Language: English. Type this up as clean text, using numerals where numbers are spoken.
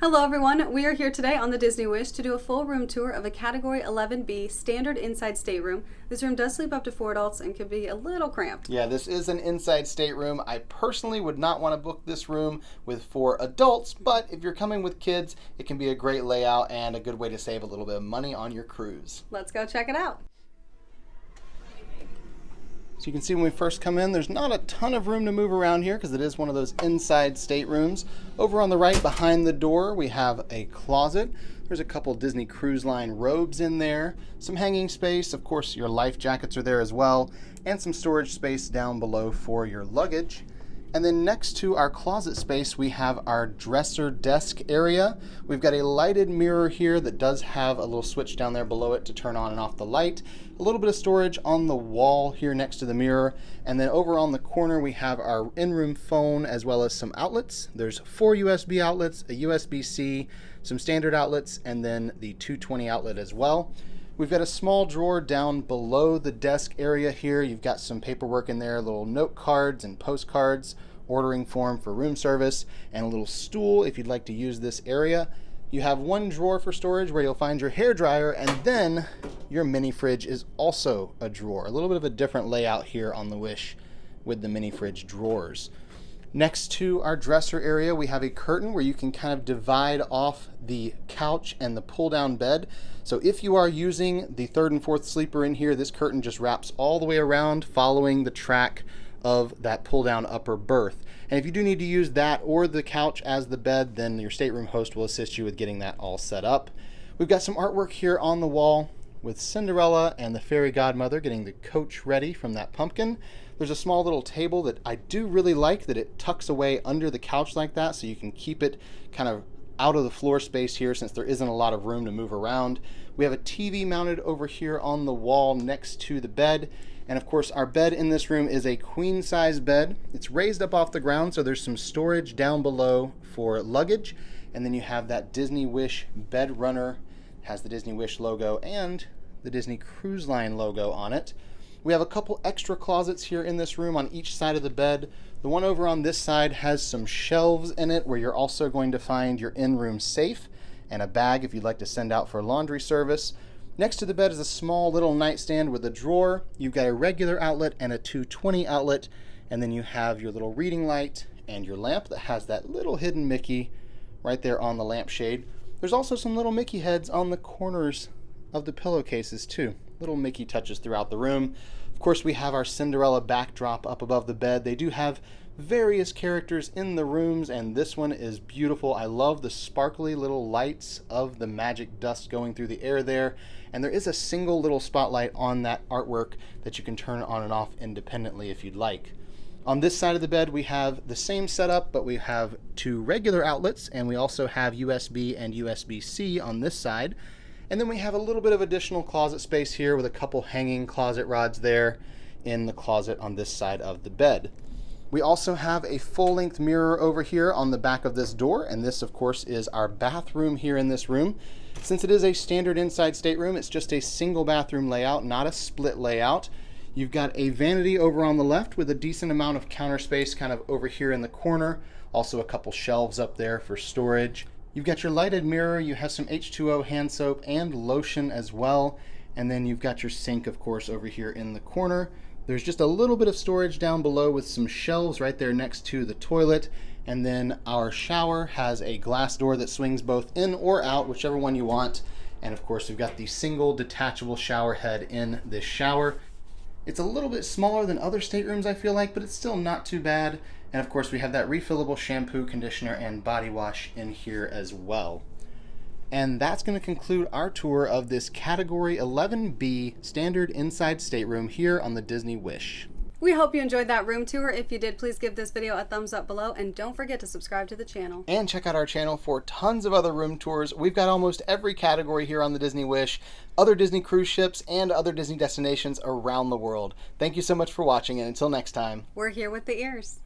Hello everyone, we are here today on the Disney Wish to do a full room tour of a Category 11B Standard Inside Stateroom. This room does sleep up to 4 adults and can be a little cramped. Yeah, this is an inside stateroom. I personally would not want to book this room with 4 adults, but if you're coming with kids, it can be a great layout and a good way to save a little bit of money on your cruise. Let's go check it out. So you can see when we first come in, there's not a ton of room to move around here because it is one of those inside staterooms. Over on the right behind the door, we have a closet. There's a couple Disney Cruise Line robes in there, some hanging space, of course your life jackets are there as well, and some storage space down below for your luggage. And then next to our closet space, we have our dresser desk area. We've got a lighted mirror here that does have a little switch down there below it to turn on and off the light. A little bit of storage on the wall here next to the mirror. And then over on the corner, we have our in-room phone as well as some outlets. There's 4 USB outlets, a USB-C, some standard outlets, and then the 220 outlet as well. We've got a small drawer down below the desk area here. You've got some paperwork in there, little note cards and postcards, ordering form for room service, and a little stool if you'd like to use this area. You have one drawer for storage where you'll find your hairdryer, and then your mini fridge is also a drawer. A little bit of a different layout here on the Wish with the mini fridge drawers. Next to our dresser area, we have a curtain where you can kind of divide off the couch and the pull-down bed. So if you are using the 3rd and 4th sleeper in here, this curtain just wraps all the way around following the track of that pull-down upper berth. And if you do need to use that or the couch as the bed, then your stateroom host will assist you with getting that all set up. We've got some artwork here on the wall with Cinderella and the fairy godmother getting the coach ready from that pumpkin. There's a small little table that I do really like that it tucks away under the couch like that, so you can keep it kind of out of the floor space here since there isn't a lot of room to move around. We have a TV mounted over here on the wall next to the bed. And of course, our bed in this room is a queen size bed. It's raised up off the ground, so there's some storage down below for luggage. And then you have that Disney Wish bed runner. It has the Disney Wish logo and the Disney Cruise Line logo on it. We have a couple extra closets here in this room on each side of the bed. The one over on this side has some shelves in it where you're also going to find your in-room safe and a bag if you'd like to send out for laundry service. Next to the bed is a small little nightstand with a drawer. You've got a regular outlet and a 220 outlet, and then you have your little reading light and your lamp that has that little hidden Mickey right there on the lampshade. There's also some little Mickey heads on the corners of the pillowcases too. Little Mickey touches throughout the room. Of course, we have our Cinderella backdrop up above the bed. They do have various characters in the rooms, and this one is beautiful. I love the sparkly little lights of the magic dust going through the air there. And there is a single little spotlight on that artwork that you can turn on and off independently if you'd like. On this side of the bed, we have the same setup, but we have 2 regular outlets, and we also have USB and USB-C on this side. And then we have a little bit of additional closet space here with a couple hanging closet rods there in the closet on this side of the bed. We also have a full-length mirror over here on the back of this door, and this, of course, is our bathroom here in this room. Since it is a standard inside stateroom, it's just a single bathroom layout, not a split layout. You've got a vanity over on the left with a decent amount of counter space kind of over here in the corner. Also a couple shelves up there for storage. You've got your lighted mirror, you have some H2O hand soap and lotion as well, and then you've got your sink, of course, over here in the corner. There's just a little bit of storage down below with some shelves right there next to the toilet, and then our shower has a glass door that swings both in or out, whichever one you want, and of course we've got the single detachable shower head in this shower. It's a little bit smaller than other staterooms, I feel like, but it's still not too bad. And of course we have that refillable shampoo, conditioner, and body wash in here as well. And that's going to conclude our tour of this Category 11B Standard Inside Stateroom here on the Disney Wish. We hope you enjoyed that room tour. If you did, please give this video a thumbs up below, and don't forget to subscribe to the channel. And check out our channel for tons of other room tours. We've got almost every category here on the Disney Wish, other Disney cruise ships, and other Disney destinations around the world. Thank you so much for watching, and until next time. We're here with the ears.